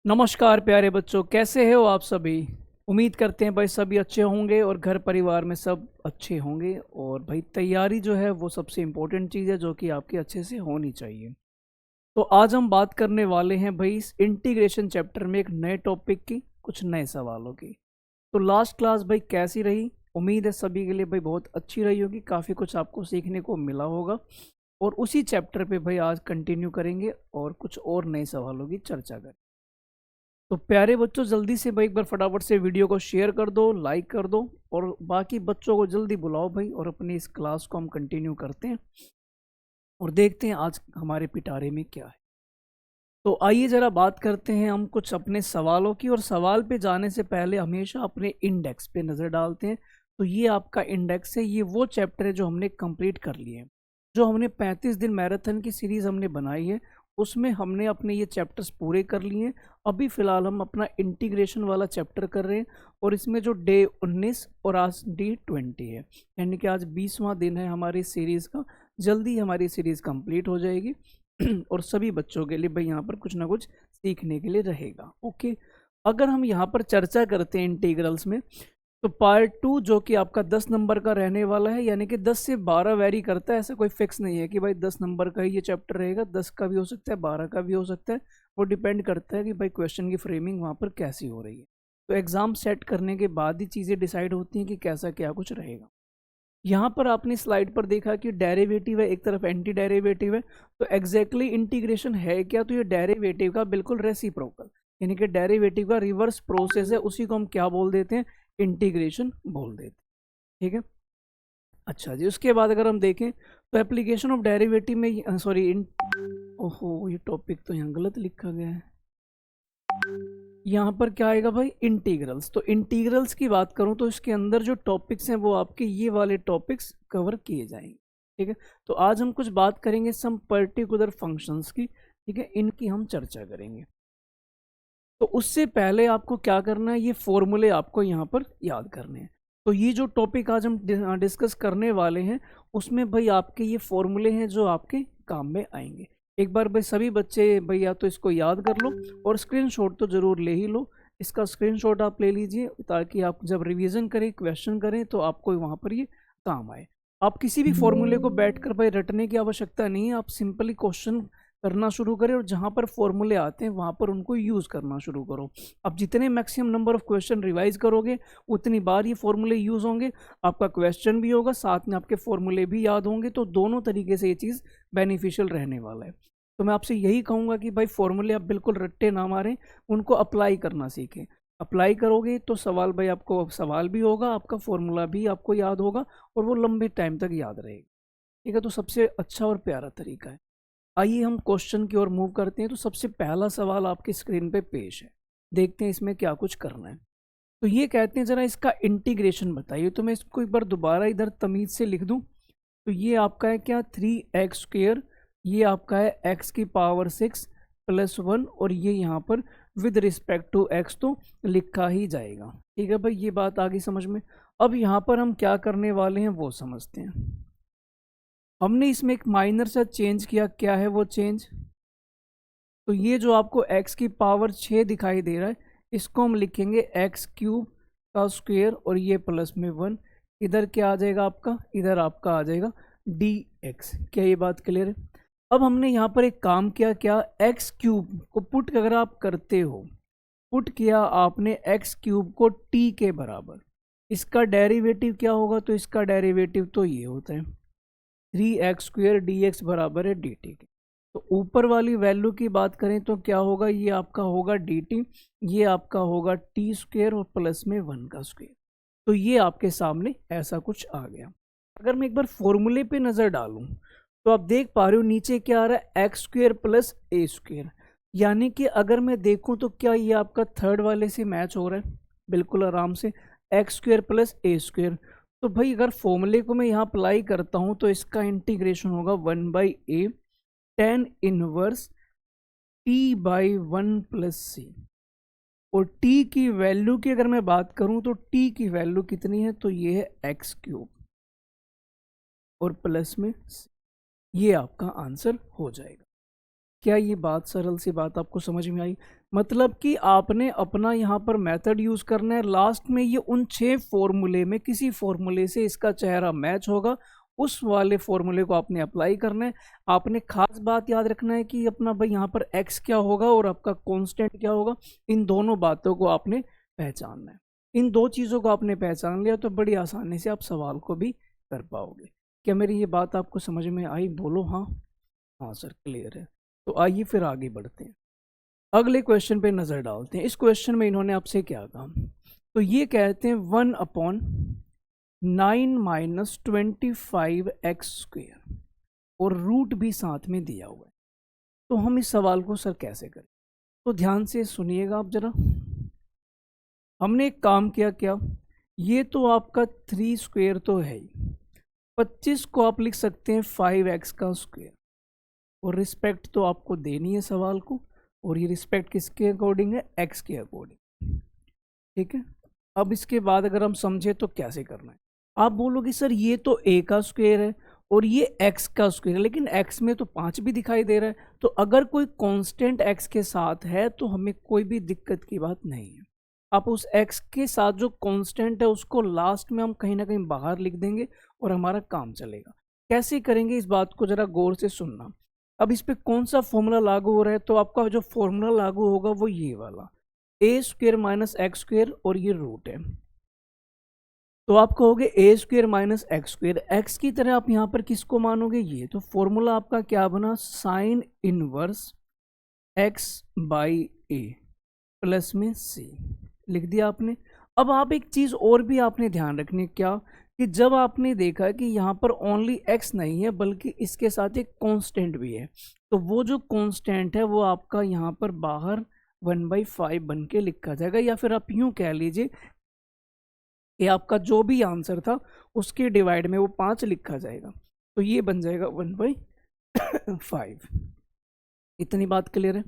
नमस्कार प्यारे बच्चों, कैसे हो आप सभी। उम्मीद करते हैं भाई सभी अच्छे होंगे और घर परिवार में सब अच्छे होंगे। और भाई तैयारी जो है वो सबसे इम्पोर्टेंट चीज़ है जो कि आपकी अच्छे से होनी चाहिए। तो आज हम बात करने वाले हैं भाई इस इंटीग्रेशन चैप्टर में एक नए टॉपिक की, कुछ नए सवालों की। तो लास्ट क्लास भाई कैसी रही? उम्मीद है सभी के लिए भाई बहुत अच्छी रही होगी, काफ़ी कुछ आपको सीखने को मिला होगा। और उसी चैप्टर पे भाई आज कंटिन्यू करेंगे और कुछ और नए सवालों की चर्चा करें। तो प्यारे बच्चों, जल्दी से भाई एक बार फटाफट से वीडियो को शेयर कर दो, लाइक कर दो और बाकी बच्चों को जल्दी बुलाओ भाई। और अपनी इस क्लास को हम कंटिन्यू करते हैं और देखते हैं आज हमारे पिटारे में क्या है। तो आइए जरा बात करते हैं हम कुछ अपने सवालों की। और सवाल पे जाने से पहले हमेशा अपने इंडेक्स पे नज़र डालते हैं। तो ये आपका इंडेक्स है, ये वो चैप्टर है जो हमने कंप्लीट कर लिए हैं। जो हमने 35 दिन मैराथन की सीरीज़ हमने बनाई है उसमें हमने अपने ये चैप्टर्स पूरे कर लिए हैं। अभी फ़िलहाल हम अपना इंटीग्रेशन वाला चैप्टर कर रहे हैं और इसमें जो डे 19 और आज डे 20 है, यानी कि आज 20वां दिन है हमारी सीरीज़ का। जल्दी हमारी सीरीज़ कंप्लीट हो जाएगी और सभी बच्चों के लिए भाई यहाँ पर कुछ ना कुछ सीखने के लिए रहेगा। ओके, अगर हम यहाँ पर चर्चा करते हैं इंटीग्रल्स में, तो पार्ट 2 जो कि आपका 10 नंबर का रहने वाला है, यानी कि 10 से 12 वेरी करता है। ऐसा कोई फिक्स नहीं है कि भाई 10 नंबर का ही ये चैप्टर रहेगा, 10 का भी हो सकता है, 12 का भी हो सकता है। वो डिपेंड करता है कि भाई क्वेश्चन की फ्रेमिंग वहाँ पर कैसी हो रही है। तो एग्ज़ाम सेट करने के बाद ही चीज़ें डिसाइड होती हैं कि कैसा क्या कुछ रहेगा। यहाँ पर आपने स्लाइड पर देखा कि डेरिवेटिव है, एक तरफ एंटी डेरिवेटिव है। तो एग्जैक्टली इंटीग्रेशन है क्या? तो ये डेरिवेटिव का बिल्कुल रेसिप्रोकल, यानी कि डेरिवेटिव का रिवर्स प्रोसेस है, उसी को हम क्या बोल देते हैं? इंटीग्रेशन बोल देते हैं। ठीक है, अच्छा जी। उसके बाद अगर हम देखें तो एप्लीकेशन ऑफ डेरिवेटिव में, सॉरी, ओहो ये टॉपिक तो यहाँ गलत लिखा गया है। यहाँ पर क्या आएगा भाई? इंटीग्रल्स। तो इंटीग्रल्स की बात करूँ तो इसके अंदर जो टॉपिक्स हैं वो आपके ये वाले टॉपिक्स कवर किए जाएंगे। ठीक है, तो आज हम कुछ बात करेंगे सम पर्टिकुलर फंक्शंस की। ठीक है, इनकी हम चर्चा करेंगे। तो उससे पहले आपको क्या करना है, ये फॉर्मूले आपको यहाँ पर याद करने हैं। तो ये जो टॉपिक आज हम डिस्कस करने वाले हैं उसमें भाई आपके ये फॉर्मूले हैं जो आपके काम में आएंगे। एक बार भाई सभी बच्चे भाई या तो इसको याद कर लो और स्क्रीनशॉट तो ज़रूर ले ही लो। इसका स्क्रीनशॉट आप ले लीजिए ताकि आप जब रिवीजन करें, क्वेश्चन करें, तो आपको वहाँ पर ये काम आए। आप किसी भी फॉर्मूले को बैठकर भाई रटने की आवश्यकता नहीं है, आप सिंपली क्वेश्चन करना शुरू करें और जहाँ पर फॉर्मूले आते हैं वहाँ पर उनको यूज़ करना शुरू करो। अब जितने maximum number of question revise करोगे उतनी बार ये फॉर्मूले यूज़ होंगे, आपका क्वेश्चन भी होगा, साथ में आपके फॉर्मूले भी याद होंगे। तो दोनों तरीके से ये चीज़ बेनिफिशियल रहने वाला है। तो मैं आपसे यही कहूँगा कि भाई फॉर्मूले आप बिल्कुल रट्टे ना मारें, उनको अप्लाई करना सीखें। अप्लाई करोगे तो सवाल भाई आपको सवाल भी होगा, आपका फॉर्मूला भी आपको याद होगा और वो लंबे टाइम तक याद रहेगा। ठीक है, तो सबसे अच्छा और प्यारा तरीका है। आइए हम क्वेश्चन की ओर मूव करते हैं। तो सबसे पहला सवाल आपकी स्क्रीन पे पेश है, देखते हैं इसमें क्या कुछ करना है। तो ये कहते हैं जरा इसका इंटीग्रेशन बताइए। तो मैं इसको एक बार दोबारा इधर तमीज से लिख दूं। तो ये आपका है क्या? 3x²। ये आपका है x⁻6 + 1 और ये यहाँ पर विद रिस्पेक्ट टू x तो लिखा ही जाएगा। ठीक है भाई, ये बात आ गई समझ में। अब यहाँ पर हम क्या करने वाले हैं वो समझते हैं। हमने इसमें एक माइनर सा चेंज किया, क्या है वो चेंज? तो ये जो आपको x⁻6 दिखाई दे रहा है इसको हम लिखेंगे x³ का स्क्वायर और ये प्लस में 1। इधर क्या आ जाएगा आपका? इधर आपका आ जाएगा dx। क्या ये बात क्लियर है? अब हमने यहाँ पर एक काम किया, क्या? x³ को पुट अगर आप करते हो, पुट किया आपने x³ को t के बराबर, इसका डेरिवेटिव क्या होगा? तो इसका डेरिवेटिव तो ये होता है 3x² dx बराबर है dt के। तो ऊपर वाली वैल्यू की बात करें तो क्या होगा? ये आपका होगा dt, ये आपका होगा t² और प्लस में 1 का स्क्वायर। तो ये आपके सामने ऐसा कुछ आ गया। अगर मैं एक बार फॉर्मूले पे नज़र डालूं तो आप देख पा रहे हो नीचे क्या आ रहा है? x² + a²। यानी कि अगर मैं देखूं तो क्या ये आपका थर्ड वाले से मैच हो रहा है? बिल्कुल आराम से, x² + a²। तो भाई अगर फॉर्मूले को मैं यहाँ अप्लाई करता हूँ तो इसका इंटीग्रेशन होगा 1/a tan inverse t/1 + c। और t की वैल्यू की अगर मैं बात करूँ तो t की वैल्यू कितनी है? तो ये है x³ और प्लस में c। ये आपका आंसर हो जाएगा। क्या ये बात, सरल सी बात आपको समझ में आई? मतलब कि आपने अपना यहाँ पर मेथड यूज़ करना है, लास्ट में ये उन 6 फॉर्मूले में किसी फॉर्मूले से इसका चेहरा मैच होगा, उस वाले फॉर्मूले को आपने अप्लाई करना है। आपने खास बात याद रखना है कि अपना भाई यहाँ पर x क्या होगा और आपका कांस्टेंट क्या होगा, इन दोनों बातों को आपने पहचानना है। इन दो चीज़ों को आपने पहचान लिया तो बड़ी आसानी से आप सवाल को भी कर पाओगे। क्या मेरी ये बात आपको समझ में आई? बोलो हाँ। हाँ सर, क्लियर है। तो आइए फिर आगे बढ़ते हैं, अगले क्वेश्चन पे नज़र डालते हैं। इस क्वेश्चन में इन्होंने आपसे क्या कहा, तो ये कहते हैं 1/9 माइनस 25x² और रूट भी साथ में दिया हुआ है। तो हम इस सवाल को सर कैसे करें? तो ध्यान से सुनिएगा आप जरा। हमने एक काम किया, क्या, ये तो आपका 3² तो है ही, 25 को आप लिख सकते हैं 5x², और रिस्पेक्ट तो आपको देनी है सवाल को, और ये रिस्पेक्ट किसके अकॉर्डिंग है? x के अकॉर्डिंग। ठीक है, अब इसके बाद अगर हम समझे तो कैसे करना है। आप बोलोगे सर ये तो a का स्क्वायर है और ये x का स्क्वायर है, लेकिन x में तो 5 भी दिखाई दे रहा है। तो अगर कोई कांस्टेंट x के साथ है तो हमें कोई भी दिक्कत की बात नहीं है। आप उस x के साथ जो कांस्टेंट है उसको लास्ट में हम कहीं ना कहीं बाहर लिख देंगे और हमारा काम चलेगा। कैसे करेंगे इस बात को जरा गौर से सुनना। अब इस पे कौन सा फॉर्मूला लागू हो रहा है? तो आपका जो फॉर्मूला लागू होगा वो ये वाला, a² माइनस x² और ये रूट है, तो आप कहोगे a² माइनस x²। x की तरह आप यहाँ पर किसको मानोगे? ये तो फॉर्मूला आपका क्या बना? साइन इनवर्स x/a प्लस में c लिख दिया आपने। अब आप एक चीज और भी आपने ध्यान रखनी, क्या, कि जब आपने देखा कि यहाँ पर ओनली x नहीं है बल्कि इसके साथ एक कांस्टेंट भी है, तो वो जो कांस्टेंट है वो आपका यहाँ पर बाहर 1/5 बन के लिखा जाएगा, या फिर आप यूं कह लीजिए कि आपका जो भी आंसर था उसके डिवाइड में वो 5 लिखा जाएगा, तो ये बन जाएगा 1/5। इतनी बात क्लियर है?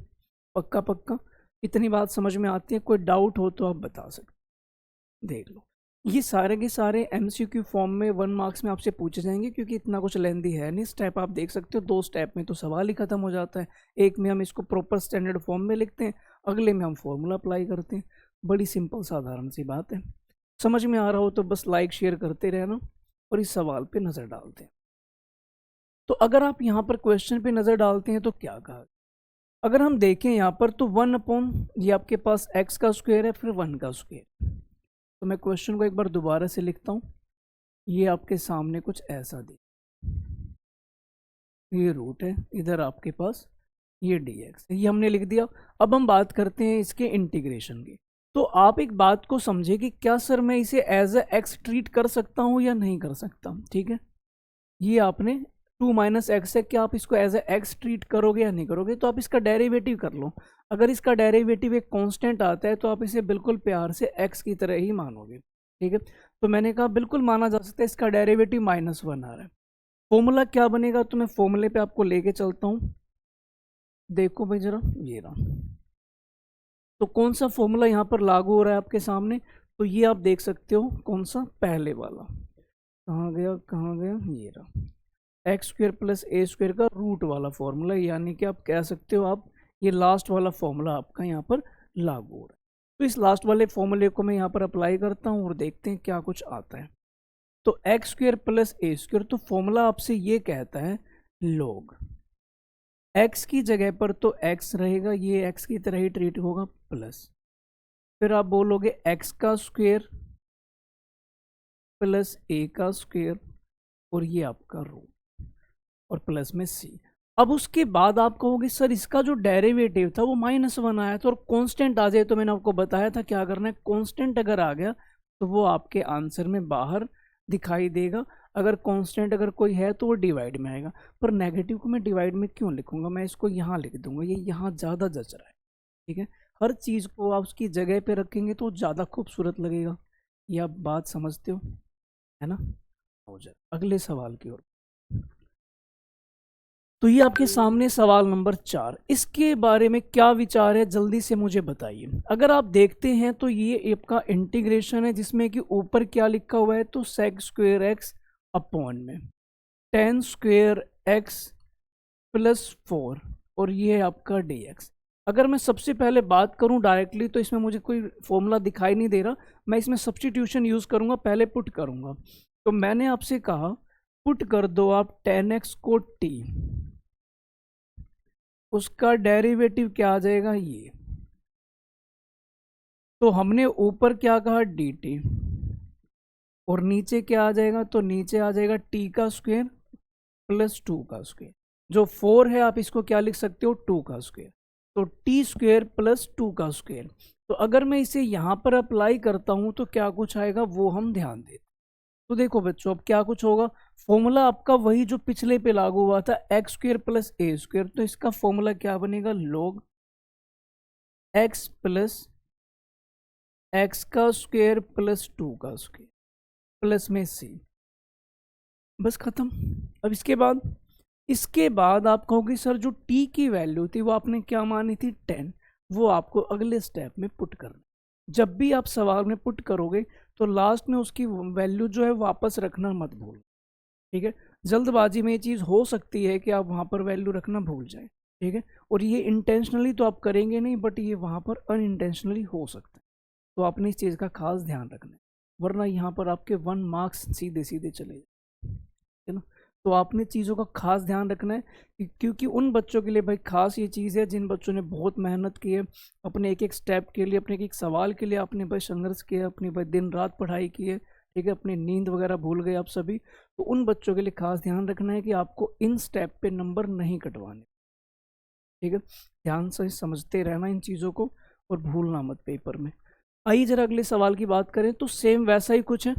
पक्का पक्का इतनी बात समझ में आती है? कोई डाउट हो तो आप बता सकते। देख लो, ये सारे के सारे MCQ फॉर्म में 1 मार्क्स में आपसे पूछे जाएंगे, क्योंकि इतना कुछ लेंदी है नहीं। स्टेप आप देख सकते हो, 2 स्टेप में तो सवाल ही खत्म हो जाता है। एक में हम इसको प्रॉपर स्टैंडर्ड फॉर्म में लिखते हैं, अगले में हम फॉर्मूला अप्लाई करते हैं। बड़ी सिंपल साधारण सी बात है। समझ में आ रहा हो तो बस लाइक शेयर करते रहना और इस सवाल पे नज़र डालते हैं। तो अगर आप यहाँ पर क्वेश्चन पे नज़र डालते हैं तो क्या कहा, अगर हम देखें यहाँ पर तो 1/ ये आपके पास x का स्क्वायर है, फिर 1 का स्क्वायर। तो मैं क्वेश्चन को एक बार दोबारा से लिखता हूँ। ये आपके सामने कुछ ऐसा दी, ये रूट है, इधर आपके पास ये dx है, ये हमने लिख दिया। अब हम बात करते हैं इसके इंटीग्रेशन की। तो आप एक बात को समझे कि क्या सर मैं इसे एज ए एक्स ट्रीट कर सकता हूँ या नहीं कर सकता? ठीक है, ये आपने 2 - x है, क्या आप इसको एज ए एक्स ट्रीट करोगे या नहीं करोगे? तो आप इसका डेरिवेटिव कर लो। अगर इसका डेरिवेटिव एक कांस्टेंट आता है तो आप इसे बिल्कुल प्यार से x की तरह ही मानोगे। ठीक है, तो मैंने कहा बिल्कुल माना जा सकता है। इसका डेरिवेटिव -1 आ रहा है। फॉर्मूला क्या बनेगा? तो मैं फॉर्मूले पे आपको लेके चलता हूँ। देखो भाई जरा, ये रहा। तो कौन सा फॉर्मूला यहाँ पर लागू हो रहा है आपके सामने? तो ये आप देख सकते हो, कौन सा? पहले वाला। कहाँ गया कहाँ गया? ये रहा, x² प्लस a² का रूट वाला फॉर्मूला, यानी कि आप कह सकते हो आप ये लास्ट वाला फॉर्मूला आपका यहाँ पर लागू हो रहा है। तो इस लास्ट वाले फॉर्मूले को मैं यहाँ पर अप्लाई करता हूँ और देखते हैं क्या कुछ आता है। तो x² प्लस a², तो फॉर्मूला आपसे ये कहता है log x की जगह पर तो x रहेगा, ये x की तरह ही ट्रीट होगा, प्लस फिर आप बोलोगे x का स्क्वायर प्लस a का स्क्वायर और ये आपका रूट और प्लस में c। अब उसके बाद आप कहोगे सर इसका जो डेरिवेटिव था वो -1 आया था और कांस्टेंट आ जाए, तो मैंने आपको बताया था क्या करना है। कांस्टेंट अगर आ गया तो वो आपके आंसर में बाहर दिखाई देगा। अगर कांस्टेंट अगर कोई है तो वो डिवाइड में आएगा, पर नेगेटिव को मैं डिवाइड में क्यों लिखूंगा? मैं इसको यहाँ लिख दूंगा, ये यहाँ ज़्यादा जच रहा है। ठीक है, हर चीज़ को आप उसकी जगह पे रखेंगे तो ज़्यादा खूबसूरत लगेगा। ये आप बात समझते हो, है ना? हो जाए अगले सवाल की ओर। तो ये आपके सामने सवाल नंबर 4, इसके बारे में क्या विचार है जल्दी से मुझे बताइए। अगर आप देखते हैं तो ये आपका इंटीग्रेशन है, जिसमें कि ऊपर क्या लिखा हुआ है? तो sec² x अपॉन में tan² x + 4 और ये है आपका dx। अगर मैं सबसे पहले बात करूं डायरेक्टली तो इसमें मुझे कोई फॉर्मूला दिखाई नहीं दे रहा, मैं इसमें सब्स्टिट्यूशन यूज़ करूंगा, पहले पुट करूंगा। तो मैंने आपसे कहा पुट कर दो आप 10x को t, उसका डेरिवेटिव क्या आ जाएगा ये, तो हमने ऊपर क्या कहा dt और नीचे क्या आ जाएगा, तो नीचे आ जाएगा t का स्क्वायर प्लस 2 का स्क्वायर। जो 4 है आप इसको क्या लिख सकते हो 2 का स्क्वायर, तो टी स्क्वायर प्लस 2 का स्क्वायर। तो अगर मैं इसे यहाँ पर अप्लाई करता हूँ तो क्या कुछ आएगा वो हम ध्यान दें। तो देखो बच्चों अब क्या कुछ होगा, फॉर्मूला आपका वही जो पिछले पे लागू हुआ था एक्स स्क्वायर प्लस ए स्क्वायर, तो इसका फॉर्मूला क्या बनेगा log एक्स प्लस एक्स का स्क्वायर प्लस 2 का स्क्वायर प्लस में सी, बस खत्म। अब इसके बाद आप कहोगे सर जो t की वैल्यू थी वो आपने क्या मानी थी 10, वो आपको अगले स्टेप में पुट करना। जब भी आप सवाल में पुट करोगे तो लास्ट में उसकी वैल्यू जो है वापस रखना मत भूल, ठीक है। जल्दबाजी में ये चीज़ हो सकती है कि आप वहाँ पर वैल्यू रखना भूल जाए, ठीक है। और ये इंटेंशनली तो आप करेंगे नहीं, बट ये वहाँ पर अनइंटेंशनली हो सकता है, तो आपने इस चीज़ का खास ध्यान रखना है, वरना यहाँ पर आपके 1 मार्क्स सीधे सीधे चले जाए, है ना। तो आपने चीज़ों का खास ध्यान रखना है क्योंकि उन बच्चों के लिए भाई खास ये चीज़ है जिन बच्चों ने बहुत मेहनत की है अपने एक एक स्टेप के लिए, अपने एक एक सवाल के लिए आपने भाई संघर्ष किया, अपनी भाई दिन रात पढ़ाई की है, ठीक है, अपनी नींद वगैरह भूल गए आप सभी। तो उन बच्चों के लिए खास ध्यान रखना है कि आपको इन स्टेप पे नंबर नहीं कटवाने, ठीक है। ध्यान से समझते रहना इन चीज़ों को और भूलना मत पेपर में। आइए जरा अगले सवाल की बात करें तो सेम वैसा ही कुछ है,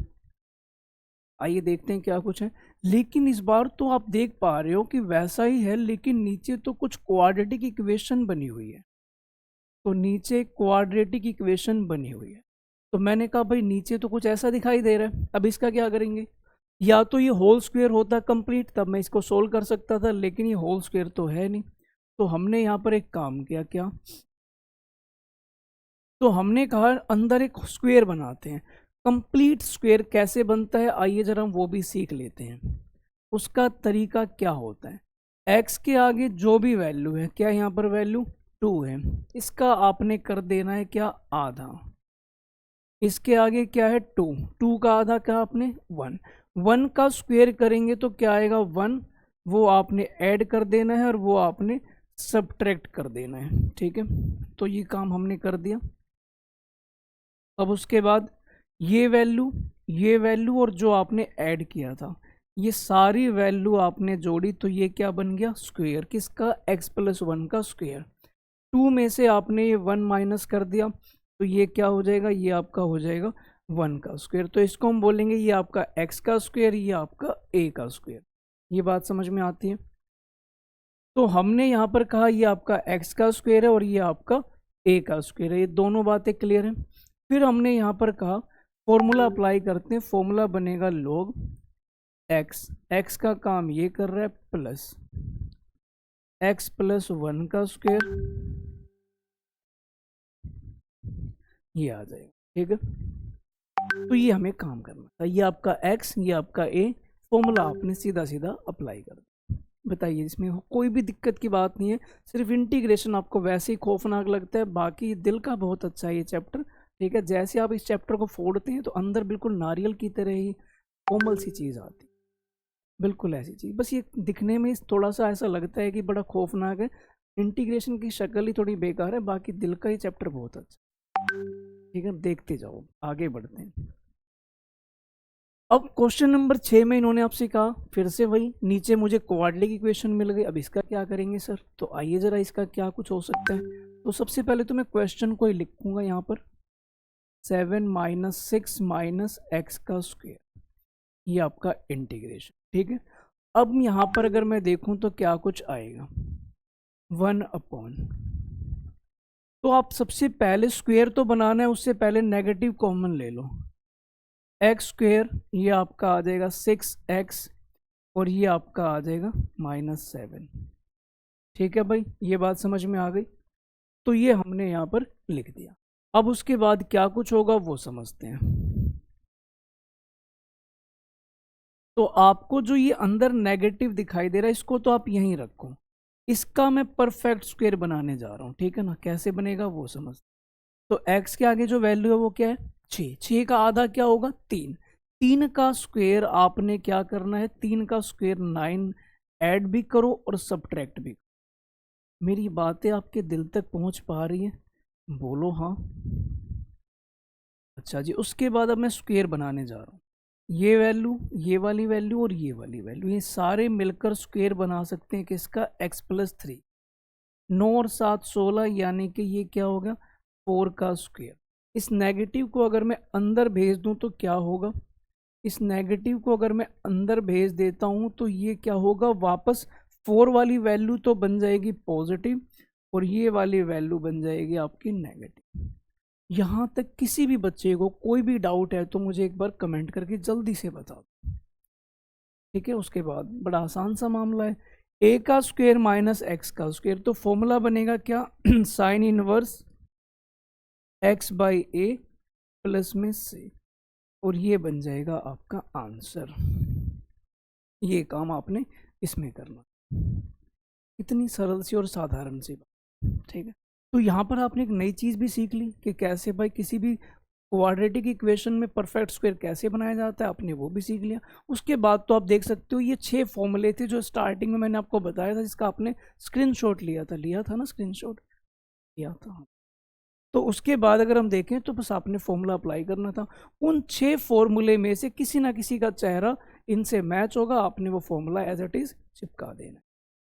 आइए देखते हैं क्या कुछ है। लेकिन इस बार तो आप देख पा रहे हो कि वैसा ही है, लेकिन नीचे तो कुछ क्वाड्रेटिक इक्वेशन बनी हुई है, तो नीचे क्वाड्रेटिक इक्वेशन बनी हुई है। तो मैंने कहा भाई नीचे तो कुछ ऐसा दिखाई दे रहा है, अब इसका क्या करेंगे, या तो ये होल स्क्वायर होता कंप्लीट तब मैं इसको सोल्व कर सकता था, लेकिन ये होल स्क्वायर तो है नहीं। तो हमने यहाँ पर एक काम किया, क्या, तो हमने कहा अंदर एक स्क्वायर बनाते हैं। कंप्लीट स्क्वायर कैसे बनता है आइए जरा हम वो भी सीख लेते हैं। उसका तरीका क्या होता है, x के आगे जो भी वैल्यू है, क्या यहाँ पर वैल्यू 2 है, इसका आपने कर देना है क्या आधा, इसके आगे क्या है 2, 2 का आधा क्या आपने 1, 1 का स्क्वायर करेंगे तो क्या आएगा 1, वो आपने ऐड कर देना है और वो आपने सब्ट्रैक्ट कर देना है, ठीक है। तो ये काम हमने कर दिया। अब उसके बाद ये वैल्यू और जो आपने ऐड किया था ये सारी वैल्यू आपने जोड़ी, तो ये क्या बन गया स्क्वायर, किसका x प्लस 1 का स्क्वायर। 2 में से आपने ये 1 माइनस कर दिया तो ये क्या हो जाएगा, ये आपका हो जाएगा 1 का स्क्वायर। तो इसको हम बोलेंगे ये आपका x का स्क्वायर, ये आपका a का स्क्वायर। ये बात समझ में आती है। तो हमने यहाँ पर कहा ये आपका x का स्क्वायर है और ये आपका a का स्क्वायर है, ये दोनों बातें क्लियर हैं। फिर हमने यहाँ पर कहा फॉर्मूला अप्लाई करते हैं, फॉर्मूला बनेगा log x का काम ये कर रहा है प्लस x प्लस 1 का स्क्वायर, ये आ जाएगा, ठीक है। तो ये हमें काम करना था, ये आपका x ये आपका a, फॉर्मूला आपने सीधा सीधा अप्लाई कर दिया। बताइए इसमें कोई भी दिक्कत की बात नहीं है, सिर्फ इंटीग्रेशन आपको वैसे ही खौफनाक लगता है, बाकी दिल का बहुत अच्छा है ये चैप्टर, ठीक है। जैसे आप इस चैप्टर को फोड़ते हैं तो अंदर बिल्कुल नारियल की तरह ही कोमल सी चीज़ आती है, बिल्कुल ऐसी चीज़। बस ये दिखने में थोड़ा सा ऐसा लगता है कि बड़ा खौफनाक है, इंटीग्रेशन की शक्ल ही थोड़ी बेकार है, बाकी दिल का ही चैप्टर बहुत अच्छा, ठीक है। देखते जाओ आगे बढ़ते हैं। अब क्वेश्चन नंबर 6 में इन्होंने आपसे कहा फिर से वही, नीचे मुझे क्वाड्रेटिक इक्वेशन मिल गई, अब इसका क्या करेंगे सर। तो आइए जरा इसका क्या कुछ हो सकता है। तो सबसे पहले तो मैं क्वेश्चन को ही लिखूंगा यहाँ पर 7 माइनस 6 माइनस एक्स का स्क्वायर, ये आपका इंटीग्रेशन, ठीक है। अब यहाँ पर अगर मैं देखूं तो क्या कुछ आएगा 1 अपॉन, तो आप सबसे पहले स्क्वायर तो बनाना है, उससे पहले नेगेटिव कॉमन ले लो, एक्स स्क्वायर ये आपका आ जाएगा 6x और ये आपका आ जाएगा -7, ठीक है भाई, ये बात समझ में आ गई। तो ये हमने यहाँ पर लिख दिया। अब उसके बाद क्या कुछ होगा वो समझते हैं। तो आपको जो ये अंदर नेगेटिव दिखाई दे रहा है इसको तो आप यहीं रखो, इसका मैं परफेक्ट स्क्वायर बनाने जा रहा हूँ, ठीक है ना। कैसे बनेगा वो समझ। तो x के आगे जो वैल्यू है वो क्या है, 6। 6 का आधा क्या होगा, 3। 3 का स्क्वायर आपने क्या करना है, 3 का स्क्वायर 9, ऐड भी करो और सब्ट्रैक्ट भी। मेरी बातें आपके दिल तक पहुंच पा रही है, बोलो हाँ। अच्छा जी, उसके बाद अब मैं स्क्वायर बनाने जा रहा हूँ। ये वैल्यू, ये वाली वैल्यू और ये वाली वैल्यू, ये सारे मिलकर स्क्वायर बना सकते हैं किसका, x+3। 9 और 7 16, यानी कि ये क्या होगा, 4 का स्क्वायर। इस नेगेटिव को अगर मैं अंदर भेज दूं तो क्या होगा, इस नेगेटिव को अगर मैं अंदर भेज देता हूं तो ये क्या होगा, वापस 4 वाली वैल्यू तो बन जाएगी पॉजिटिव और ये वाली वैल्यू बन जाएगी आपकी नेगेटिव। यहाँ तक किसी भी बच्चे को कोई भी डाउट है तो मुझे एक बार कमेंट करके जल्दी से बता दो, ठीक है। उसके बाद बड़ा आसान सा मामला है, ए का स्क्वायर माइनस एक्स का स्क्वायर, तो फॉर्मूला बनेगा क्या sine inverse x by A plus में से, और ये बन जाएगा आपका आंसर। ये काम आपने इसमें करना, इतनी सरल सी और साधारण सी बात, ठीक है। तो यहाँ पर आपने एक नई चीज़ भी सीख ली कि कैसे भाई किसी भी क्वाड्रेटिक इक्वेशन में परफेक्ट स्क्वायर कैसे बनाया जाता है, आपने वो भी सीख लिया। उसके बाद तो आप देख सकते हो ये 6 फॉर्मूले थे जो स्टार्टिंग में मैंने आपको बताया था, जिसका आपने स्क्रीनशॉट लिया था ना, स्क्रीनशॉट लिया था। तो उसके बाद अगर हम देखें तो बस आपने फॉर्मूला अप्लाई करना था। उन 6 फॉर्मूले में से किसी ना किसी का चेहरा इनसे मैच होगा, आपने वो फॉर्मूला एज इट इज चिपका देना,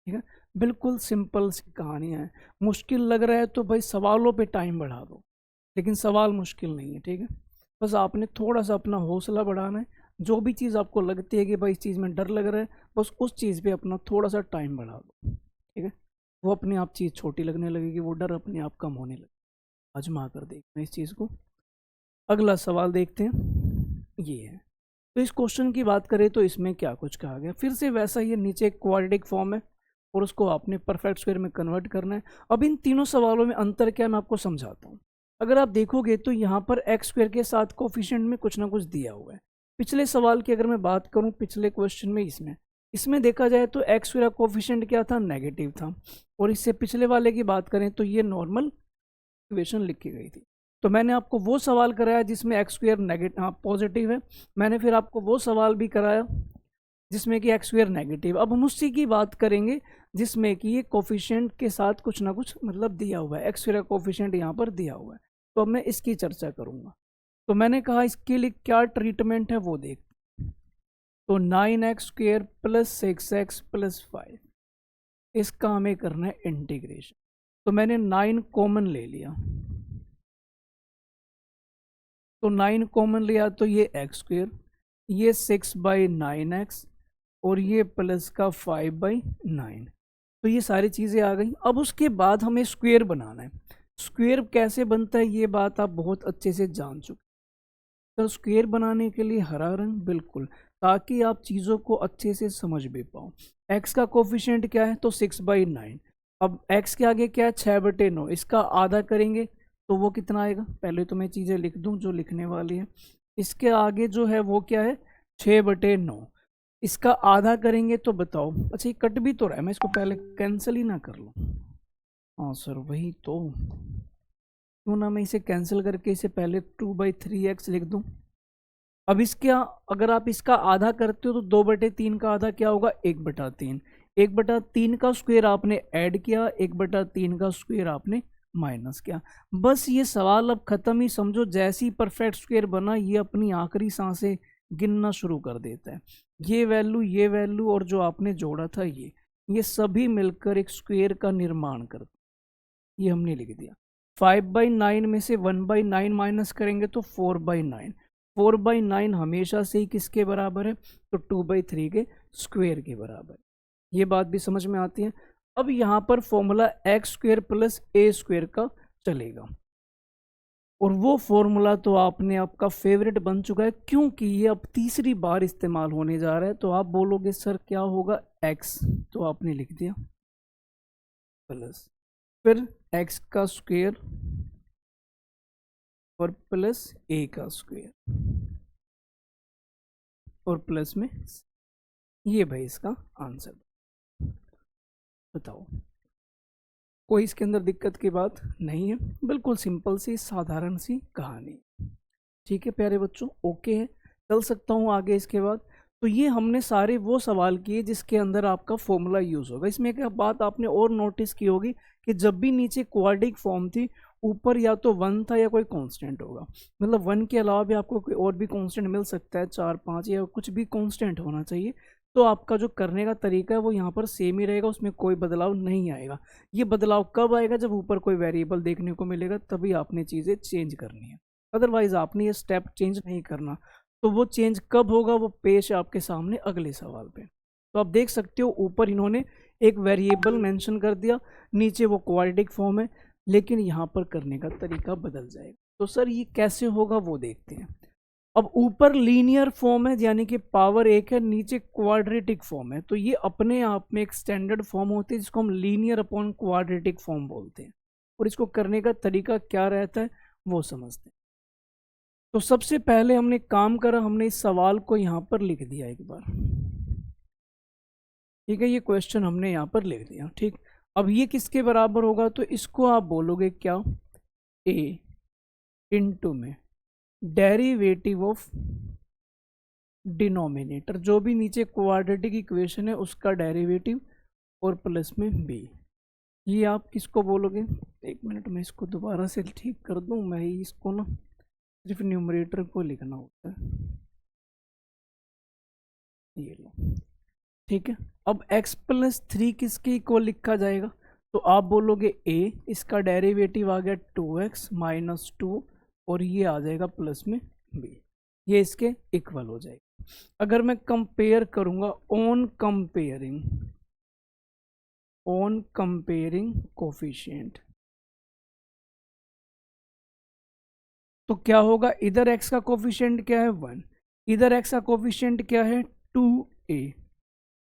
ठीक है। बिल्कुल सिंपल सी कहानियाँ हैं। मुश्किल लग रहा है तो भाई सवालों पे टाइम बढ़ा दो, लेकिन सवाल मुश्किल नहीं है, ठीक है। बस आपने थोड़ा सा अपना हौसला बढ़ाना है। जो भी चीज़ आपको लगती है कि भाई इस चीज़ में डर लग रहा है, बस उस चीज़ पे अपना थोड़ा सा टाइम बढ़ा दो, ठीक है। वो अपने आप चीज़ छोटी लगने लगेगी, वो डर अपने आप कम होने लगेगा। आजमा कर देखना इस चीज़ को। अगला सवाल देखते हैं, ये है। तो इस क्वेश्चन की बात करें तो इसमें क्या कुछ कहा गया, फिर से वैसा ही नीचे एक क्वाड्रेटिक फॉर्म है और उसको आपने परफेक्ट स्क्वायर में कन्वर्ट करना है। अब इन तीनों सवालों में अंतर क्या, मैं आपको समझाता हूँ। अगर आप देखोगे तो यहाँ पर एक्स स्क्वायर के साथ कोफिशिएंट में कुछ ना कुछ दिया हुआ है। पिछले सवाल की अगर मैं बात करूँ, पिछले क्वेश्चन में इसमें इसमें देखा जाए तो एक्स स्क्वायर का कोफिशिएंट क्या था, नेगेटिव था। और इससे पिछले वाले की बात करें तो ये नॉर्मल इक्वेशन लिखी गई थी। तो मैंने आपको वो सवाल कराया जिसमें एक्स स्क्वायर नेगेटिव, हाँ पॉजिटिव है। मैंने फिर आपको वो सवाल भी कराया जिसमें कि एक्स स्क्वायर नेगेटिव। अब हम उसी की बात करेंगे जिसमें कि ये कोफिशिएंट के साथ कुछ ना कुछ मतलब दिया हुआ है, एक्स स्क्वायर का कोफिशिएंट यहाँ पर दिया हुआ है। तो अब मैं इसकी चर्चा करूंगा। तो मैंने कहा इसके लिए क्या ट्रीटमेंट है वो देख। तो 9x² प्लस 6x प्लस 5, इसका हमें करना है इंटीग्रेशन। तो मैंने 9 कॉमन ले लिया, तो 9 कॉमन लिया तो ये x², ये 6/9x और ये प्लस का 5/9। तो ये सारी चीज़ें आ गई। अब उसके बाद हमें स्क्वायर बनाना है। स्क्वायर कैसे बनता है ये बात आप बहुत अच्छे से जान चुके। तो स्क्वायर बनाने के लिए हरा रंग बिल्कुल, ताकि आप चीज़ों को अच्छे से समझ भी पाओ। x का कोफिशिएंट क्या है, तो 6/9। अब x के आगे क्या है, 6/9। इसका आधा करेंगे तो वो कितना आएगा, पहले तो मैं चीज़ें लिख दूं जो लिखने वाली है। इसके आगे जो है वो क्या है, 6/9। इसका आधा करेंगे तो बताओ, अच्छा ये कट भी तो रहा है, मैं इसको पहले कैंसिल ही ना कर लूँ। हाँ सर वही तो, क्यों ना मैं इसे कैंसिल करके इसे पहले 2/3x लिख दूं। अब इसके अगर आप इसका आधा करते हो तो 2/3 का आधा क्या होगा, 1/3। 1/3 का स्क्वायर आपने ऐड किया, 1/3 का स्क्वायर आपने माइनस किया। बस ये सवाल अब खत्म ही समझो। जैसी परफेक्ट स्क्वायर बना, ये अपनी आखिरी सांसें गिनना शुरू कर देता है। ये वैल्यू और जो आपने जोड़ा था ये सभी मिलकर एक स्क्वायर का निर्माण करते, ये हमने लिख दिया। 5/9 में से 1/9 माइनस करेंगे तो 4/9। 4/9 हमेशा से ही किसके बराबर है, तो 2/3 के स्क्वायर के बराबर। ये बात भी समझ में आती है। अब यहाँ पर फॉर्मूला x² प्लस a² का चलेगा, और वो फॉर्मूला तो आपने आपका फेवरेट बन चुका है, क्योंकि ये अब तीसरी बार इस्तेमाल होने जा रहा है। तो आप बोलोगे सर क्या होगा, x, तो आपने लिख दिया प्लस, फिर x का स्क्वायर और प्लस a का स्क्वायर और प्लस में ये भाई इसका आंसर। बताओ, कोई इसके अंदर दिक्कत की बात नहीं है, बिल्कुल सिंपल सी साधारण सी कहानी। ठीक है प्यारे बच्चों, ओके है, चल सकता हूँ आगे इसके बाद। तो ये हमने सारे वो सवाल किए जिसके अंदर आपका फॉर्मूला यूज होगा। इसमें एक बात आपने और नोटिस की होगी कि जब भी नीचे क्वाड्रिक फॉर्म थी, ऊपर या तो 1 था या कोई कांस्टेंट होगा, मतलब 1 के अलावा भी आपको कोई और भी कांस्टेंट मिल सकता है, 4 5 या कुछ भी कांस्टेंट होना चाहिए। तो आपका जो करने का तरीका है वो यहाँ पर सेम ही रहेगा, उसमें कोई बदलाव नहीं आएगा। ये बदलाव कब आएगा? जब ऊपर कोई वेरिएबल देखने को मिलेगा, तभी आपने चीज़ें चेंज करनी है, अदरवाइज आपने ये स्टेप चेंज नहीं करना। तो वो चेंज कब होगा, वो पेश है आपके सामने अगले सवाल पे। तो आप देख सकते हो ऊपर इन्होंने एक वेरिएबल मेंशन कर दिया, नीचे वो क्वाड्रेटिक फॉर्म है, लेकिन यहाँ पर करने का तरीका बदल जाएगा। तो सर ये कैसे होगा वो देखते हैं। अब ऊपर लीनियर फॉर्म है यानी कि पावर 1 है, नीचे क्वाड्रेटिक फॉर्म है, तो ये अपने आप में एक स्टैंडर्ड फॉर्म होती है जिसको हम लीनियर अपॉन क्वाड्रेटिक फॉर्म बोलते हैं। और इसको करने का तरीका क्या रहता है वो समझते हैं। तो सबसे पहले हमने काम करा, हमने इस सवाल को यहाँ पर लिख दिया एक बार। ठीक है, ये क्वेश्चन हमने यहाँ पर लिख दिया। ठीक, अब ये किसके बराबर होगा? तो इसको आप बोलोगे क्या, ए इंटू में डेरिवेटिव ऑफ डिनोमिनेटर, जो भी नीचे क्वाड्रेटिक इक्वेशन है उसका डेरिवेटिव, और प्लस में बी। ये आप किसको बोलोगे? एक मिनट में इसको दोबारा से ठीक कर दूं, मैं ही इसको ना सिर्फ न्यूमरेटर को लिखना होता है। ये लो, ठीक है। अब x प्लस 3 किसके इक्वल लिखा जाएगा? तो आप बोलोगे a, इसका डेरिवेटिव आ गया 2x माइनस 2, और ये आ जाएगा प्लस में b, ये इसके इक्वल हो जाएगा। अगर मैं कंपेयर करूंगा ऑन कंपेयरिंग कोफिशिएंट, तो क्या होगा? इधर x का कोफिशिएंट क्या है? 1, इधर x का कोफिशिएंट क्या है? 2a।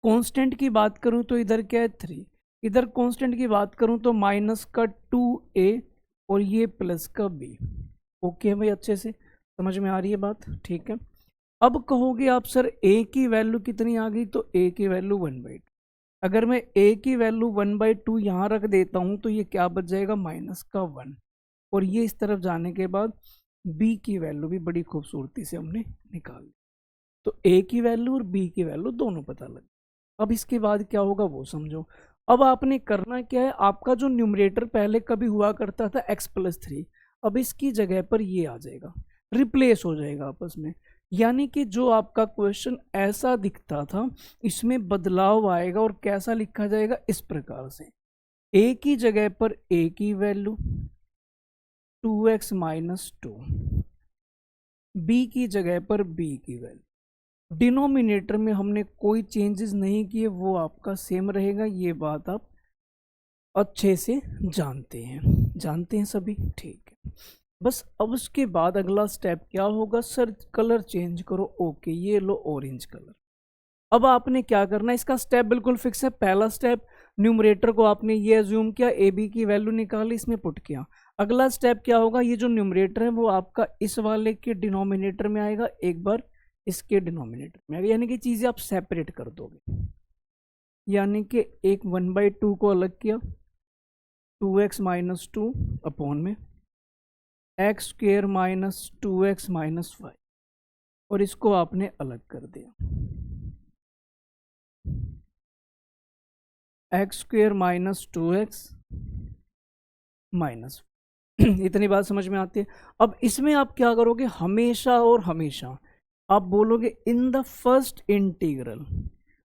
कांस्टेंट की बात करूं तो इधर क्या है? 3, इधर कांस्टेंट की बात करूं तो माइनस का 2a और ये प्लस का b। ओके भाई, अच्छे से समझ में आ रही है बात? ठीक है। अब कहोगे आप सर a की वैल्यू कितनी आ गई? तो a की वैल्यू 1/2। अगर मैं a की वैल्यू 1/2 यहाँ रख देता हूँ तो ये क्या बच जाएगा? माइनस का 1, और ये इस तरफ जाने के बाद b की वैल्यू भी बड़ी खूबसूरती से हमने निकाल ली। तो a की वैल्यू और b की वैल्यू दोनों पता लग। अब इसके बाद क्या होगा वो समझो। अब आपने करना क्या है, आपका जो न्यूमरेटर पहले कभी हुआ करता था x प्लस 3, अब इसकी जगह पर ये आ जाएगा, रिप्लेस हो जाएगा आपस में। यानी कि जो आपका क्वेश्चन ऐसा दिखता था, इसमें बदलाव आएगा, और कैसा लिखा जाएगा? इस प्रकार से, a की जगह पर a की वैल्यू 2x माइनस 2, b की जगह पर b की वैल्यू। डिनोमिनेटर में हमने कोई चेंजेस नहीं किए, वो आपका सेम रहेगा। ये बात आप अच्छे से जानते हैं सभी? ठीक है। बस अब उसके बाद अगला स्टेप क्या होगा? सर कलर चेंज करो। ओके, ये लो ऑरेंज कलर। अब आपने क्या करना है, इसका स्टेप बिल्कुल फिक्स है। पहला स्टेप, न्यूमरेटर को आपने ये अज्यूम किया, ए बी की वैल्यू निकाली, इसमें पुट किया। अगला स्टेप क्या होगा? ये जो न्यूमरेटर है वो आपका इस वाले के डिनोमिनेटर में आएगा, एक बार इसके डिनोमिनेटर में आएगा, यानी कि चीजें आप सेपरेट कर दोगे। यानी कि एक 1/2 को अलग किया, 2x माइनस 2 अपॉन में x square minus 2x minus 5, और इसको आपने अलग कर दिया, x square minus 2x minus. इतनी बात समझ में आती है? अब इसमें आप क्या करोगे? हमेशा और हमेशा आप बोलोगे इन द फर्स्ट इंटीग्रल।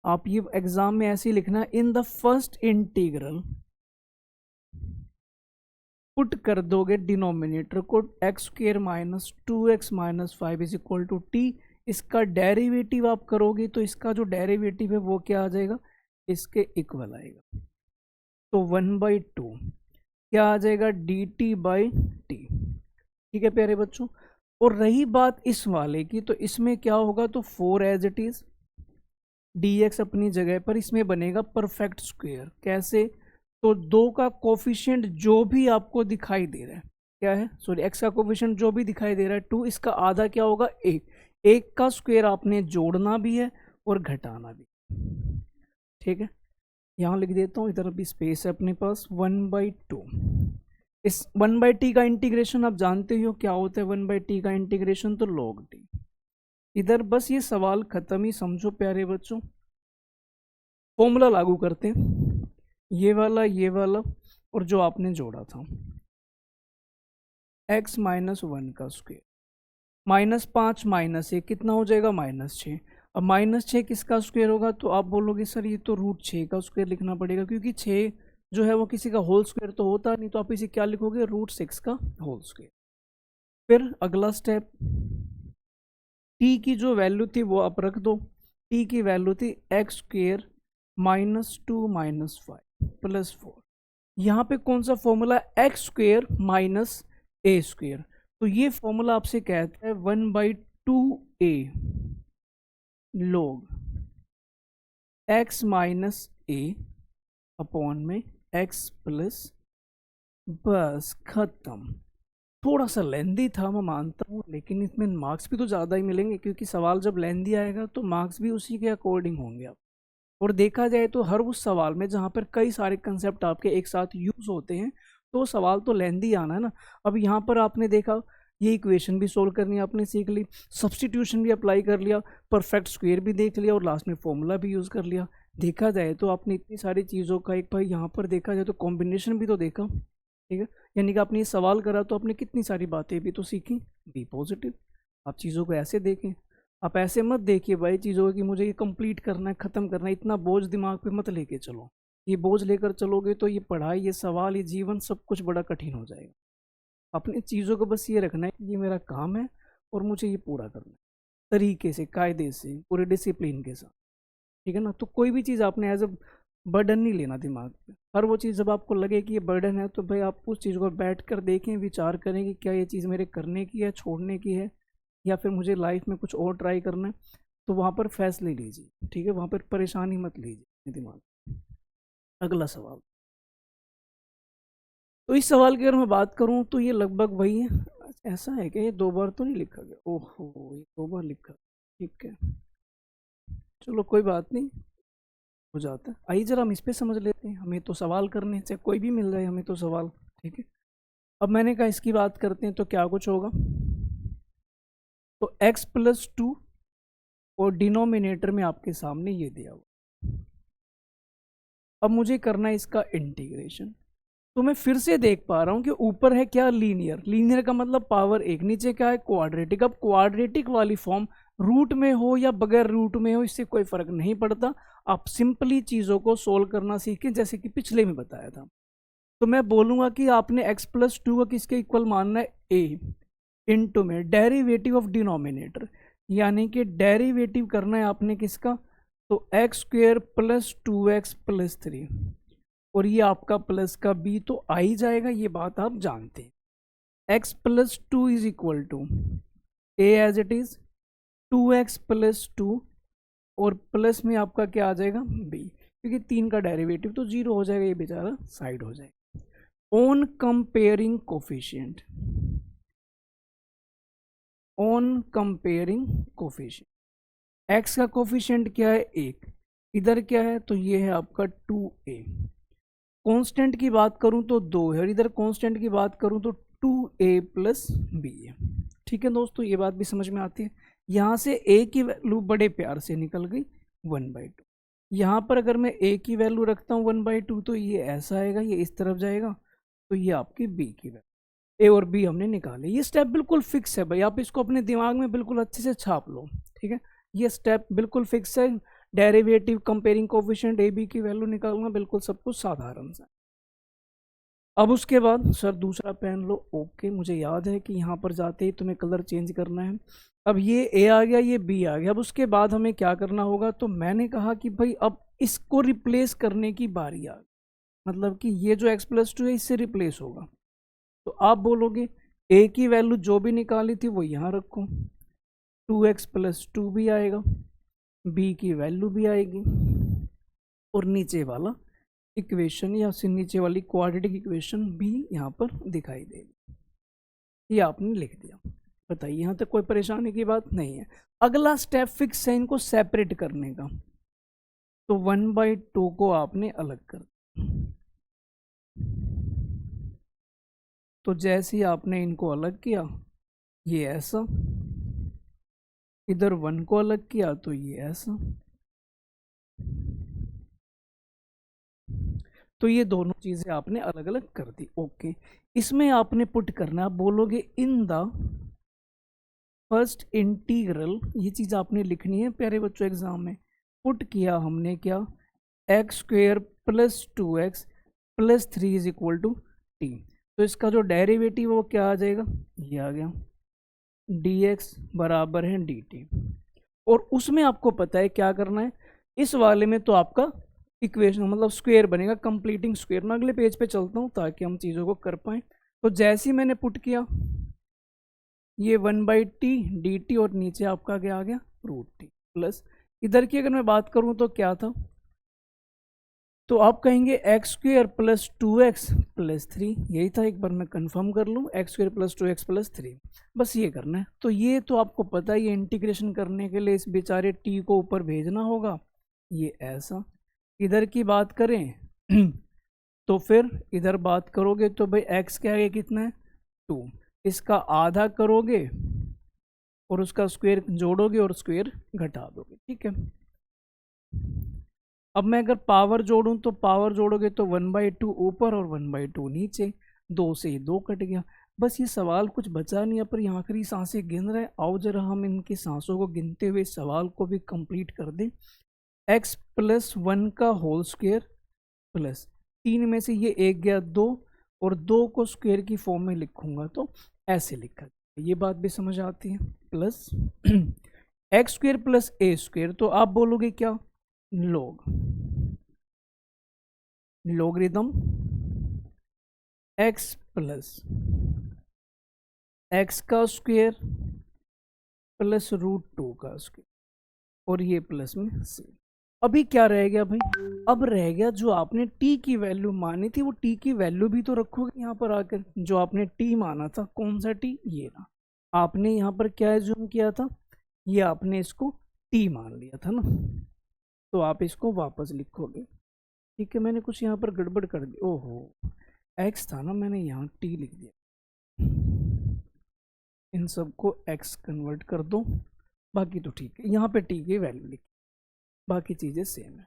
आप ये एग्जाम में ऐसे ही लिखना, in the first integral put कर दोगे डिनोमिनेटर को x square minus 2x minus 5 is equal to t. इसका डेरिवेटिव आप करोगे तो इसका जो डेरिवेटिव है वो क्या आ जाएगा? इसके इक्वल आएगा। तो 1/2 क्या आ जाएगा? dt by T. ठीक है प्यारे बच्चों। और रही बात इस वाले की, तो इसमें क्या होगा? तो 4 एज इट इज, dx अपनी जगह पर, इसमें बनेगा परफेक्ट स्क्वायर। कैसे? तो 2 का कोफिशिएंट जो भी आपको दिखाई दे रहा है, क्या है? सॉरी, x का कोफिशिएंट जो भी दिखाई दे रहा है 2, इसका आधा क्या होगा? 1 का स्क्वायर आपने जोड़ना भी है और घटाना भी। ठीक है, यहाँ लिख देता हूँ, इधर अभी स्पेस है अपने पास 1/2। इस 1/t का इंटीग्रेशन आप जानते हो क्या होता है, 1/t का इंटीग्रेशन तो log t। इधर बस ये सवाल खत्म ही समझो प्यारे बच्चों। फॉर्मूला लागू करते हैं, ये वाला और जो आपने जोड़ा था x माइनस 1 का स्क्वायर, -5 -1 कितना हो जाएगा, -6। अब -6 किसका स्क्वायर होगा, तो आप बोलोगे सर ये तो √6 का स्क्वायर लिखना पड़ेगा, क्योंकि 6 जो है वो किसी का होल स्क्वायर तो होता नहीं, तो आप इसे क्या लिखोगे, √6 का होल स्क्वायर। फिर अगला स्टेप, t की जो वैल्यू थी वो आप रख दो, t की वैल्यू थी x² -2 -5 +4। यहाँ पे कौन सा फॉर्मूला, x² -a²। तो ये फॉर्मूला आपसे कहता है 1/2a log x minus a upon में x प्लस, बस खत्म। थोड़ा सा लेंदी था मैं मानता हूँ, लेकिन इसमें मार्क्स भी तो ज़्यादा ही मिलेंगे, क्योंकि सवाल जब लेंदी आएगा तो मार्क्स भी उसी के अकॉर्डिंग होंगे आप। और देखा जाए तो हर उस सवाल में जहाँ पर कई सारे कंसेप्ट आपके एक साथ यूज होते हैं, तो सवाल तो लेंदी आना है ना। अब यहाँ पर आपने देखा, ये इक्वेशन भी सोल्व करनी आपने सीख ली, सब्स्टिट्यूशन भी अप्लाई कर लिया, परफेक्ट स्क्वायर भी देख लिया और लास्ट में फॉर्मूला भी यूज़ कर लिया। देखा जाए तो आपने इतनी सारी चीज़ों का एक भाई यहाँ पर देखा जाए तो कॉम्बिनेशन भी तो देखा, ठीक है। यानी कि आपने ये सवाल करा तो आपने कितनी सारी बातें भी तो सीखी। बी पॉजिटिव, आप चीज़ों को ऐसे देखें, आप ऐसे मत देखिए भाई चीज़ों को कि मुझे ये कंप्लीट करना है, ख़त्म करना है। इतना बोझ दिमाग पे मत लेके चलो, ये बोझ लेकर चलोगे तो ये पढ़ाई, ये सवाल, ये जीवन सब कुछ बड़ा कठिन हो जाएगा। अपनी चीज़ों को बस ये रखना है कि ये मेरा काम है और मुझे ये पूरा करना है तरीके से, कायदे से, पूरे डिसिप्लिन के साथ, ठीक है ना। तो कोई भी चीज़ आपने एज अ बर्डन नहीं लेना दिमाग पे। हर वो चीज़ जब आपको लगे कि ये बर्डन है, तो भाई आप उस चीज़ को बैठ कर देखें, विचार करें कि क्या ये चीज़ मेरे करने की है, छोड़ने की है, या फिर मुझे लाइफ में कुछ और ट्राई करना है। तो वहाँ पर फैसले लीजिए, ठीक है, वहाँ पर परेशानी मत लीजिए दिमाग। अगला सवाल, तो इस सवाल की अगर मैं बात करूँ तो ये लगभग वही है। ऐसा है कि ये 2 बार तो नहीं लिखा गया, ओहो ये 2 बार लिखा, ठीक है चलो कोई बात नहीं, हो जाता है। आइए जरा हम इस पे समझ लेते हैं, हमें तो सवाल करने, चाहे कोई भी मिल जाए हमें तो सवाल, ठीक है। अब मैंने कहा इसकी बात करते हैं तो क्या कुछ होगा, तो x+2 और डिनोमिनेटर में आपके सामने ये दिया हुआ। अब मुझे करना है इसका इंटीग्रेशन, तो मैं फिर से देख पा रहा हूं कि ऊपर है क्या, लीनियर। लीनियर का मतलब पावर 1, नीचे क्या है, क्वाड्रेटिक। अब क्वाड्रेटिक वाली फॉर्म रूट में हो या बगैर रूट में हो, इससे कोई फर्क नहीं पड़ता। आप सिंपली चीज़ों को सोल्व करना सीखें, जैसे कि पिछले में बताया था। तो मैं बोलूंगा कि आपने x+2 को किसके इक्वल मानना है, a इंटू में डेरिवेटिव ऑफ डिनोमिनेटर, यानी कि डेरिवेटिव करना है आपने किसका, तो x² + 2x + 3, और ये आपका प्लस का b तो आ ही जाएगा, ये बात आप जानते हैं। x+2 is equal to a as it is 2x + 2, और प्लस में आपका क्या आ जाएगा, b, क्योंकि 3 का डेरिवेटिव तो 0 हो जाएगा, ये बेचारा साइड हो जाएगा। On comparing coefficient, on comparing coefficient, x का कोफिशिएंट क्या है, 1, इधर क्या है, तो ये है आपका 2a। कांस्टेंट की बात करूं तो 2 है, और इधर कांस्टेंट की बात करूं तो 2a + b है, ठीक है दोस्तों, ये बात भी समझ में आती है। यहाँ से a की वैल्यू बड़े प्यार से निकल गई 1/2। यहाँ पर अगर मैं a की वैल्यू रखता हूँ 1/2, तो ये ऐसा आएगा, ये इस तरफ जाएगा, तो ये आपकी b की वैल्यू, a और b हमने निकाले। ये स्टेप बिल्कुल फिक्स है भाई, आप इसको अपने दिमाग में बिल्कुल अच्छे से छाप लो, ठीक है। ये स्टेप बिल्कुल फिक्स है, derivative, comparing coefficient, A B की वैल्यू निकालना, बिल्कुल सब कुछ साधारण सा। अब उसके बाद सर दूसरा पेन लो, ओके मुझे याद है कि यहाँ पर जाते ही तुम्हें कलर चेंज करना है। अब ये ए आ गया, ये बी आ गया। अब उसके बाद हमें क्या करना होगा, तो मैंने कहा कि भाई अब इसको रिप्लेस करने की बारी आ गई, मतलब कि ये जो x+2 है इससे रिप्लेस होगा। तो आप बोलोगे ए की वैल्यू जो भी निकाली थी वो यहाँ रखो, 2x + 2 भी आएगा, b की वैल्यू भी आएगी, और नीचे वाला इक्वेशन या फिर नीचे वाली क्वाड्रेटिक इक्वेशन भी यहाँ पर दिखाई देगी। ये आपने लिख दिया, बताइए यहाँ तक कोई परेशानी की बात नहीं है। अगला स्टेप फिक्स है इनको सेपरेट करने का, तो 1/2 को आपने अलग कर दिया। तो जैसे ही आपने इनको अलग किया, ये ऐसा, इधर 1 को अलग किया तो ये ऐसा। तो ये दोनों चीजें आपने अलग अलग कर दी। ओके, इसमें आपने पुट करना, आप बोलोगे इन द फर्स्ट इंटीग्रल, ये चीज आपने लिखनी है प्यारे बच्चों एग्जाम में। पुट किया हमने क्या, x² + 2x + 3 = t। तो इसका जो डेरिवेटिव वो क्या आ जाएगा, ये आ गया, dx बराबर है dt। और उसमें आपको पता है क्या करना है, इस वाले में तो आपका इक्वेशन मतलब स्क्वायर बनेगा, कंप्लीटिंग स्क्वायर। मैं अगले पेज पे चलता हूँ ताकि हम चीज़ों को कर पाए। तो जैसे ही मैंने पुट किया, ये 1/t dt और नीचे आपका क्या आ गया, √t प्लस, इधर की अगर मैं बात करूं तो क्या था, तो आप कहेंगे x² + 2x + 3, यही था। एक बार मैं कंफर्म कर लूं, x² + 2x + 3, बस ये करना है। तो ये तो आपको पता है, ये इंटीग्रेशन करने के लिए इस बेचारे t को ऊपर भेजना होगा, ये ऐसा। इधर की बात करें तो फिर इधर बात करोगे तो भाई x के आगे कितना है, 2, इसका आधा करोगे और उसका स्क्वायर जोड़ोगे और स्क्वायर घटा दोगे, ठीक है। अब मैं अगर पावर जोड़ूं तो पावर जोड़ोगे तो 1/2 ऊपर और 1/2 नीचे, 2 से 2 कट गया। बस ये सवाल कुछ बचा नहीं है, पर यहाँ आखिरी सांसें गिन रहे। आओ जरा हम इनकी सांसों को गिनते हुए सवाल को भी कंप्लीट कर दें। x + 1 का होल स्क्वायर प्लस 3 में से ये 1 गया 2, और 2 को स्क्वायर की फॉर्म में लिखूंगा तो ऐसे लिखा, ये बात भी समझ आती है। प्लस x² + a², तो आप बोलोगे क्या, लोगरिदम x + x का स्क्वायर प्लस √2 का स्क्वायर, और ये प्लस में c। अभी क्या रह गया भाई, अब रह गया जो आपने t की वैल्यू मानी थी, वो t की वैल्यू भी तो रखोगे यहाँ पर आकर। जो आपने t माना था, कौन सा t, ये ना, आपने यहाँ पर क्या एज्यूम किया था, ये आपने इसको t मान लिया था ना, तो आप इसको वापस लिखोगे, ठीक है। मैंने कुछ यहाँ पर गड़बड़ कर दी, ओहो x था ना, मैंने यहाँ t लिख दिया। इन सबको x कन्वर्ट कर दो, बाकी तो ठीक है, यहाँ पे t की वैल्यू लिख, बाकी चीजें सेम है।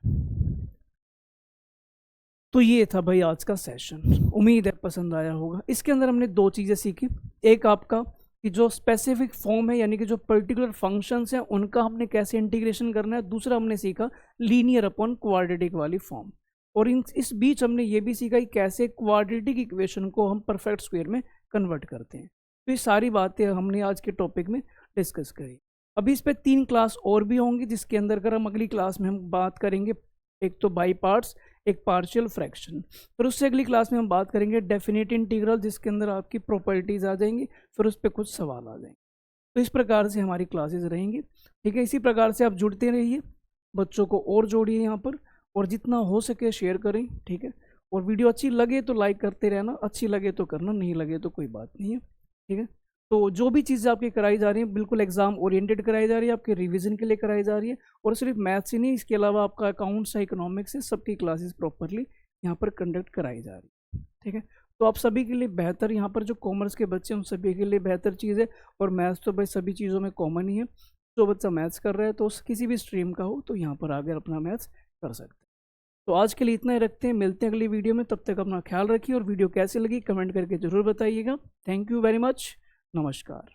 तो ये था भाई आज का सेशन, उम्मीद है पसंद आया होगा। इसके अंदर हमने 2 चीजें सीखी, एक आपका कि जो स्पेसिफिक फॉर्म है, यानी कि जो पर्टिकुलर फंक्शंस हैं उनका हमने कैसे इंटीग्रेशन करना है। दूसरा हमने सीखा लीनियर अपॉन क्वाड्रेटिक वाली फॉर्म। और इस बीच हमने ये भी सीखा कि कैसे क्वाड्रेटिक इक्वेशन को हम परफेक्ट स्क्वायर में कन्वर्ट करते हैं। तो ये सारी बातें हमने आज के टॉपिक में डिस्कस करी। अभी इस पे 3 क्लास और भी होंगी, जिसके अंदर अगर हम अगली क्लास में हम बात करेंगे, एक तो बाई पार्ट्स, एक पार्शियल फ्रैक्शन। फिर उससे अगली क्लास में हम बात करेंगे डेफिनेट इंटीग्रल, जिसके अंदर आपकी प्रॉपर्टीज आ जाएंगी, फिर उस पर कुछ सवाल आ जाएंगे। तो इस प्रकार से हमारी क्लासेस रहेंगी, ठीक है। इसी प्रकार से आप जुड़ते रहिए, बच्चों को और जोड़िए यहाँ पर, और जितना हो सके शेयर करें, ठीक है। और वीडियो अच्छी लगे तो लाइक करते रहना, अच्छी लगे तो करना, नहीं लगे तो कोई बात नहीं है, ठीक है। तो जो भी चीज़ें आपकी कराई जा रही हैं बिल्कुल एग्जाम ओरिएंटेड कराई जा रही है, आपके रिवीजन के लिए कराई जा रही है। और सिर्फ मैथ्स ही नहीं, इसके अलावा आपका अकाउंट्स है, इकोनॉमिक्स है, सबकी क्लासेस प्रॉपरली यहाँ पर कंडक्ट कराई जा रही है, ठीक है। तो आप सभी के लिए बेहतर, यहाँ पर जो कॉमर्स के बच्चे हैं उन सभी के लिए बेहतर चीज़ है। और मैथ्स तो भाई सभी चीज़ों में कॉमन ही है, जो बच्चा मैथ्स कर रहा है तो किसी भी स्ट्रीम का हो तो यहाँ पर आकर अपना मैथ्स कर सकते हैं। तो आज के लिए इतना ही रखते हैं, मिलते हैं अगली वीडियो में। तब तक अपना ख्याल रखिए, और वीडियो कैसी लगी कमेंट करके ज़रूर बताइएगा। थैंक यू वेरी मच, नमस्कार।